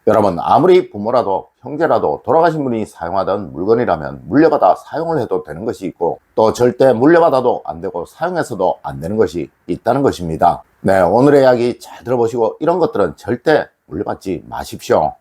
여러분, 아무리 부모라도 형제라도 돌아가신 분이 사용하던 물건이라면 물려받아 사용을 해도 되는 것이 있고, 또 절대 물려받아도 안 되고 사용해서도 안 되는 것이 있다는 것입니다. 네, 오늘의 이야기 잘 들어보시고 이런 것들은 절대 물려받지 마십시오.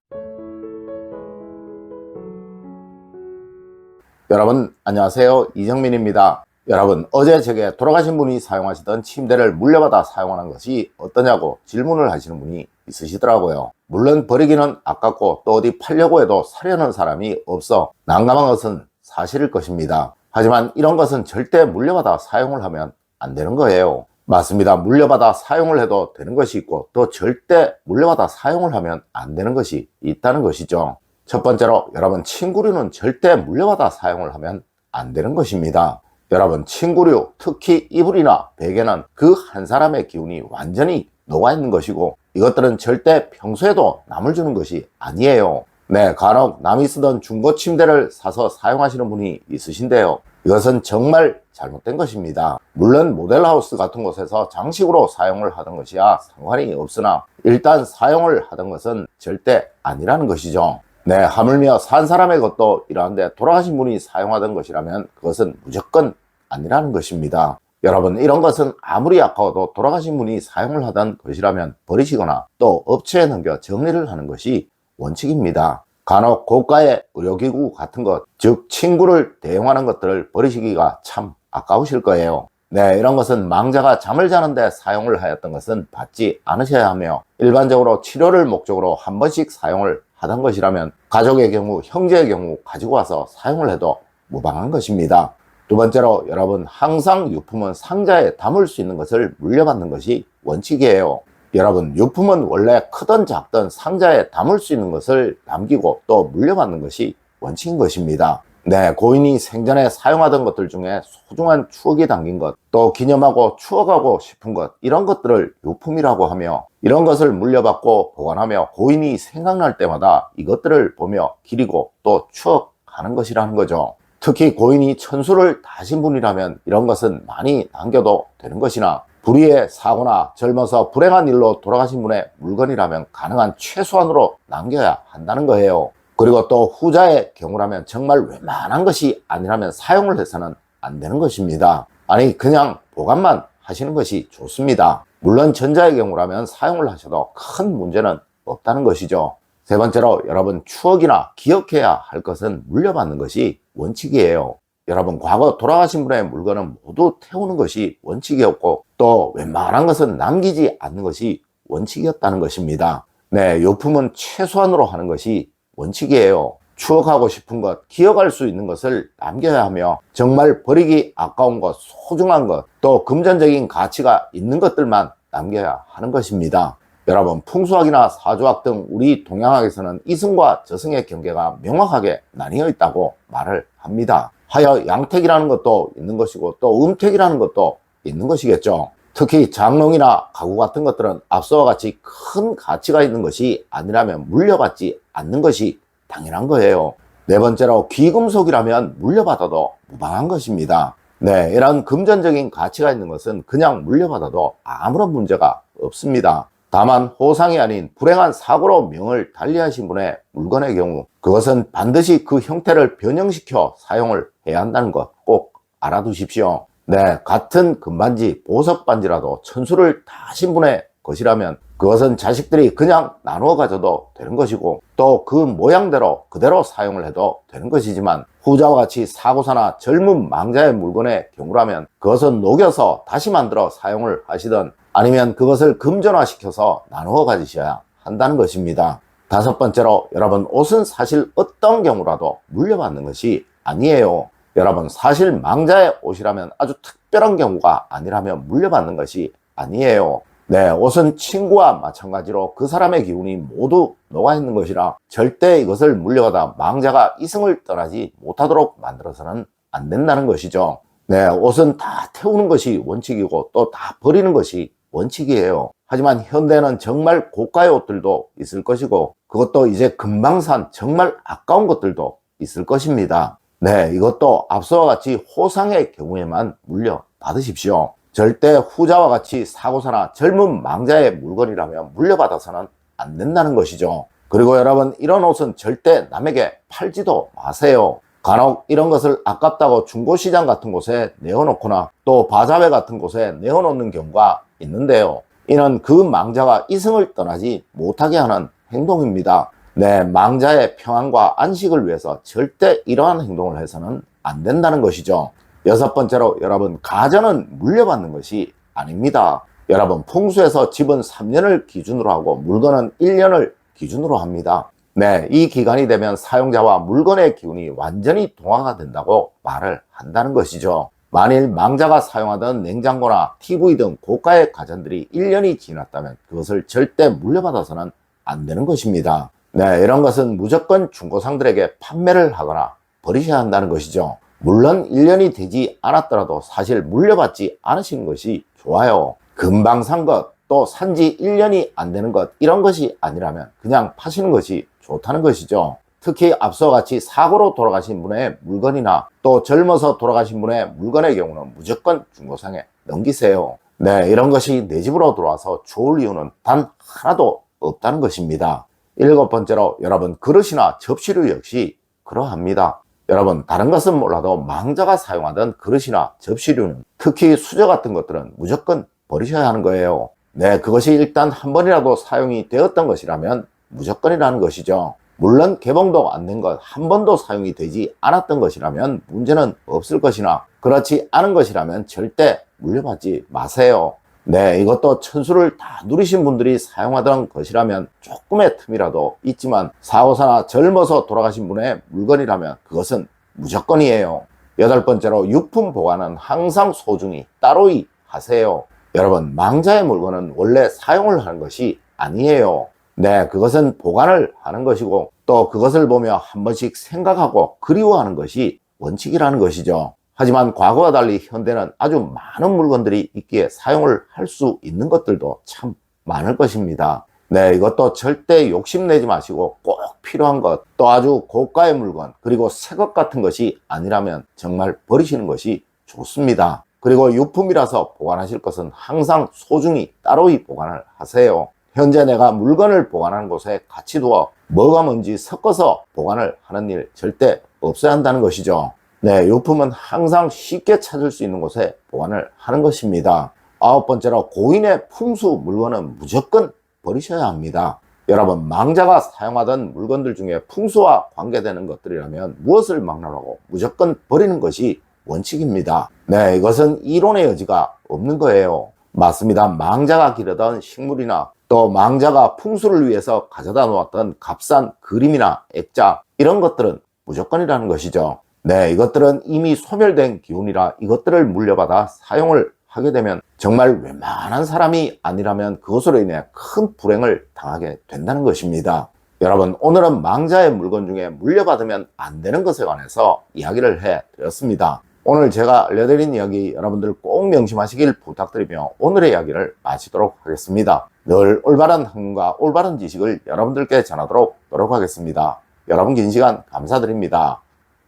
여러분 안녕하세요, 이정민입니다. 여러분, 어제 제게 돌아가신 분이 사용하시던 침대를 물려받아 사용하는 것이 어떠냐고 질문을 하시는 분이 있으시더라고요. 물론 버리기는 아깝고 또 어디 팔려고 해도 사려는 사람이 없어 난감한 것은 사실일 것입니다. 하지만 이런 것은 절대 물려받아 사용을 하면 안 되는 거예요. 맞습니다. 물려받아 사용을 해도 되는 것이 있고, 또 절대 물려받아 사용을 하면 안 되는 것이 있다는 것이죠. 첫 번째로, 여러분, 침구류는 절대 물려받아 사용을 하면 안 되는 것입니다. 여러분, 침구류, 특히 이불이나 베개는 그 한 사람의 기운이 완전히 녹아있는 것이고, 이것들은 절대 평소에도 남을 주는 것이 아니에요. 네, 간혹 남이 쓰던 중고 침대를 사서 사용하시는 분이 있으신데요, 이것은 정말 잘못된 것입니다. 물론 모델하우스 같은 곳에서 장식으로 사용을 하던 것이야 상관이 없으나, 일단 사용을 하던 것은 절대 아니라는 것이죠. 네, 하물며 산 사람의 것도 이러한데 돌아가신 분이 사용하던 것이라면 그것은 무조건 아니라는 것입니다. 여러분, 이런 것은 아무리 아까워도 돌아가신 분이 사용을 하던 것이라면 버리시거나 또 업체에 넘겨 정리를 하는 것이 원칙입니다. 간혹 고가의 의료기구 같은 것, 즉 침구를 대용하는 것들을 버리시기가 참 아까우실 거예요. 네, 이런 것은 망자가 잠을 자는데 사용을 하였던 것은 받지 않으셔야 하며, 일반적으로 치료를 목적으로 한 번씩 사용을 하던 것이라면 가족의 경우, 형제의 경우 가지고 와서 사용을 해도 무방한 것입니다. 두 번째로, 여러분, 항상 유품은 상자에 담을 수 있는 것을 물려받는 것이 원칙이에요. 여러분, 유품은 원래 크든 작든 상자에 담을 수 있는 것을 남기고 또 물려받는 것이 원칙인 것입니다. 네, 고인이 생전에 사용하던 것들 중에 소중한 추억이 담긴 것, 또 기념하고 추억하고 싶은 것, 이런 것들을 유품이라고 하며, 이런 것을 물려받고 보관하며 고인이 생각날 때마다 이것들을 보며 기리고 또 추억하는 것이라는 거죠. 특히 고인이 천수를 다하신 분이라면 이런 것은 많이 남겨도 되는 것이나, 불의의 사고나 젊어서 불행한 일로 돌아가신 분의 물건이라면 가능한 최소한으로 남겨야 한다는 거예요. 그리고 또 후자의 경우라면 정말 웬만한 것이 아니라면 사용을 해서는 안 되는 것입니다. 아니, 그냥 보관만 하시는 것이 좋습니다. 물론 전자의 경우라면 사용을 하셔도 큰 문제는 없다는 것이죠. 세 번째로, 여러분, 추억이나 기억해야 할 것은 물려받는 것이 원칙이에요. 여러분, 과거 돌아가신 분의 물건은 모두 태우는 것이 원칙이었고, 또 웬만한 것은 남기지 않는 것이 원칙이었다는 것입니다. 네, 요품은 최소한으로 하는 것이 원칙이에요. 추억하고 싶은 것, 기억할 수 있는 것을 남겨야 하며, 정말 버리기 아까운 것, 소중한 것, 또 금전적인 가치가 있는 것들만 남겨야 하는 것입니다. 여러분, 풍수학이나 사주학 등 우리 동양학에서는 이승과 저승의 경계가 명확하게 나뉘어 있다고 말을 합니다. 하여 양택이라는 것도 있는 것이고 또 음택이라는 것도 있는 것이겠죠. 특히 장롱이나 가구 같은 것들은 앞서와 같이 큰 가치가 있는 것이 아니라면 물려받지 않는 것이 당연한 거예요. 네 번째로, 귀금속이라면 물려받아도 무방한 것입니다. 네, 이런 금전적인 가치가 있는 것은 그냥 물려받아도 아무런 문제가 없습니다. 다만 호상이 아닌 불행한 사고로 명을 달리하신 분의 물건의 경우, 그것은 반드시 그 형태를 변형시켜 사용을 해야 한다는 것 꼭 알아두십시오. 네, 같은 금반지, 보석반지라도 천수를 다하신 분의 것이라면 그것은 자식들이 그냥 나누어 가져도 되는 것이고, 또 그 모양대로 그대로 사용을 해도 되는 것이지만, 후자와 같이 사고사나 젊은 망자의 물건의 경우라면 그것은 녹여서 다시 만들어 사용을 하시던, 아니면 그것을 금전화시켜서 나누어 가지셔야 한다는 것입니다. 다섯 번째로, 여러분, 옷은 사실 어떤 경우라도 물려받는 것이 아니에요. 여러분, 사실 망자의 옷이라면 아주 특별한 경우가 아니라면 물려받는 것이 아니에요. 네, 옷은 친구와 마찬가지로 그 사람의 기운이 모두 녹아있는 것이라 절대 이것을 물려받아 망자가 이승을 떠나지 못하도록 만들어서는 안 된다는 것이죠. 네, 옷은 다 태우는 것이 원칙이고 또 다 버리는 것이 원칙이에요. 하지만 현대에는 정말 고가의 옷들도 있을 것이고, 그것도 이제 금방 산 정말 아까운 것들도 있을 것입니다. 네, 이것도 앞서와 같이 호상의 경우에만 물려받으십시오. 절대 후자와 같이 사고사나 젊은 망자의 물건이라면 물려받아서는 안 된다는 것이죠. 그리고 여러분, 이런 옷은 절대 남에게 팔지도 마세요. 간혹 이런 것을 아깝다고 중고시장 같은 곳에 내어놓거나 또 바자회 같은 곳에 내어놓는 경우가 있는데요. 이는 그 망자가 이승을 떠나지 못하게 하는 행동입니다. 네, 망자의 평안과 안식을 위해서 절대 이러한 행동을 해서는 안 된다는 것이죠. 여섯 번째로, 여러분, 가전은 물려받는 것이 아닙니다. 여러분, 풍수에서 집은 3년을 기준으로 하고 물건은 1년을 기준으로 합니다. 네, 이 기간이 되면 사용자와 물건의 기운이 완전히 동화가 된다고 말을 한다는 것이죠. 만일 망자가 사용하던 냉장고나 TV 등 고가의 가전들이 1년이 지났다면 그것을 절대 물려받아서는 안 되는 것입니다. 네, 이런 것은 무조건 중고상들에게 판매를 하거나 버리셔야 한다는 것이죠. 물론 1년이 되지 않았더라도 사실 물려받지 않으시는 것이 좋아요. 금방 산 것, 또 산지 1년이 안 되는 것, 이런 것이 아니라면 그냥 파시는 것이 좋다는 것이죠. 특히 앞서 같이 사고로 돌아가신 분의 물건이나 또 젊어서 돌아가신 분의 물건의 경우는 무조건 중고상에 넘기세요. 네, 이런 것이 내 집으로 들어와서 좋을 이유는 단 하나도 없다는 것입니다. 일곱 번째로, 여러분, 그릇이나 접시류 역시 그러합니다. 여러분, 다른 것은 몰라도 망자가 사용하던 그릇이나 접시류는, 특히 수저 같은 것들은 무조건 버리셔야 하는 거예요. 네, 그것이 일단 한 번이라도 사용이 되었던 것이라면 무조건이라는 것이죠. 물론 개봉도 안 된 것, 한 번도 사용이 되지 않았던 것이라면 문제는 없을 것이나, 그렇지 않은 것이라면 절대 물려받지 마세요. 네, 이것도 천수를 다 누리신 분들이 사용하던 것이라면 조금의 틈이라도 있지만, 사고사나 젊어서 돌아가신 분의 물건이라면 그것은 무조건이에요. 여덟 번째로, 유품 보관은 항상 소중히 따로이 하세요. 여러분, 망자의 물건은 원래 사용을 하는 것이 아니에요. 네, 그것은 보관을 하는 것이고, 또 그것을 보며 한 번씩 생각하고 그리워하는 것이 원칙이라는 것이죠. 하지만 과거와 달리 현대는 아주 많은 물건들이 있기에 사용을 할 수 있는 것들도 참 많을 것입니다. 네, 이것도 절대 욕심내지 마시고 꼭 필요한 것, 또 아주 고가의 물건, 그리고 새 것 같은 것이 아니라면 정말 버리시는 것이 좋습니다. 그리고 유품이라서 보관하실 것은 항상 소중히 따로이 보관을 하세요. 현재 내가 물건을 보관하는 곳에 같이 두어 뭐가 뭔지 섞어서 보관을 하는 일 절대 없어야 한다는 것이죠. 네, 유품은 항상 쉽게 찾을 수 있는 곳에 보관을 하는 것입니다. 아홉 번째로, 고인의 풍수 물건은 무조건 버리셔야 합니다. 여러분, 망자가 사용하던 물건들 중에 풍수와 관계되는 것들이라면 무엇을 막론하고 무조건 버리는 것이 원칙입니다. 네, 이것은 이론의 여지가 없는 거예요. 맞습니다. 망자가 기르던 식물이나 또 망자가 풍수를 위해서 가져다 놓았던 값싼 그림이나 액자, 이런 것들은 무조건이라는 것이죠. 네, 이것들은 이미 소멸된 기운이라 이것들을 물려받아 사용을 하게 되면 정말 웬만한 사람이 아니라면 그것으로 인해 큰 불행을 당하게 된다는 것입니다. 여러분, 오늘은 망자의 물건 중에 물려받으면 안 되는 것에 관해서 이야기를 해드렸습니다. 오늘 제가 알려드린 이야기 여러분들 꼭 명심하시길 부탁드리며 오늘의 이야기를 마치도록 하겠습니다. 늘 올바른 학문과 올바른 지식을 여러분들께 전하도록 노력하겠습니다. 여러분, 긴 시간 감사드립니다.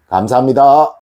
감사합니다.